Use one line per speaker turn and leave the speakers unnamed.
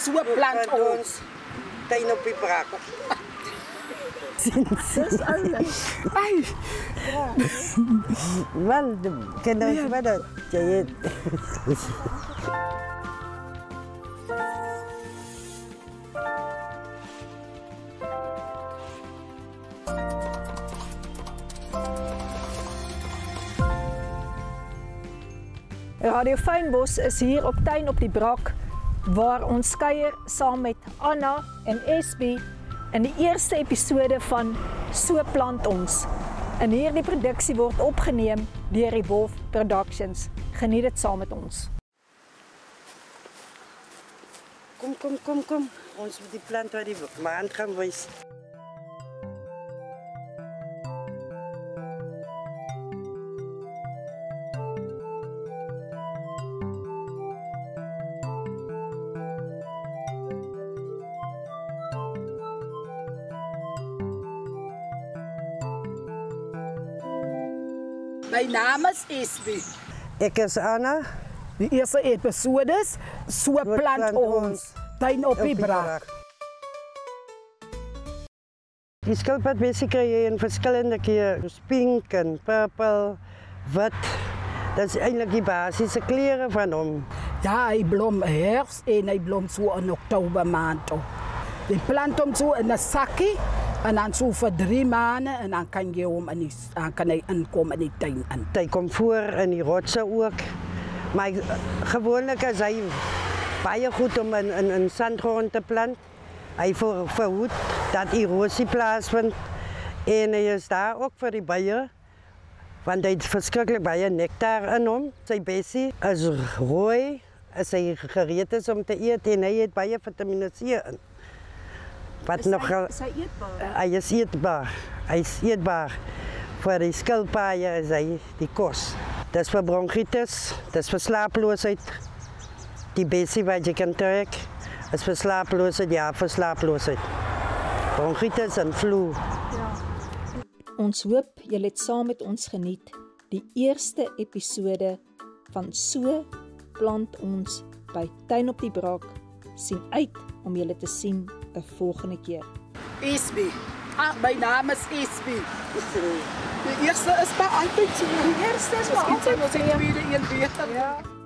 So plant ons.
Tuin op die brak.
Dis oulik. Ai.
Wel, ken ons wat dat jy
Radio Fynbos is hier op Tuin op die Brak, waar ons kuier saam met Anna en Esbie in die eerste episode van So Plant Ons. En hierdie produksie word opgeneem deur die Wolf Productions. Geniet dit saam met ons.
Kom. Ons moet die plant waar die maan gaan wys.
My naam is Esbie.
Ek is Anna.
Die eerste episode is So Plant Ons. Tuin op die Brak.
Die skilpadbesie kry jy in verskillende kleure, pink en purple, wit. Dat is eintlik die basiese kleure van hom.
Ja, hy blom herfst en hy blom so in Oktober maand. Jy plant hom so in 'n sakkie. En dan so vir 3 maande en dan kan jy hom kan hy inkom in die tuin in.
Hy kom voor in die rotse ook. Maar gewoonlik is hy baie goed om in sandgrond te plant. Hy verhoed dat erosie plaasvind. En hy is daar ook vir die bye. Want hy het verskriklik baie nektar in hom. Sy besie is rooi, as hy gereed is om te eet en hy het baie vitamine C in. Wat nog
Is hy eetbaar?
Hy is eetbaar. Hy is eetbaar. Voor die skilpaaie is hy die kos. Dis vir bronchitis, dis vir slaaploosheid. Die besie wat jy kan trek, is vir slaaploosheid, ja, vir slaaploosheid. Bronchitis en flu.
Ja. Ons hoop julle het saam met ons geniet die eerste episode van So Plant Ons by Tuin op die Brak. Sien uit om julle te sien 'n volgende keer.
Esbie. My naam is Esbie. Die eerste is maar altyd so.
Die eerste is maar altyd
Ons het tweede een beter.
Ja.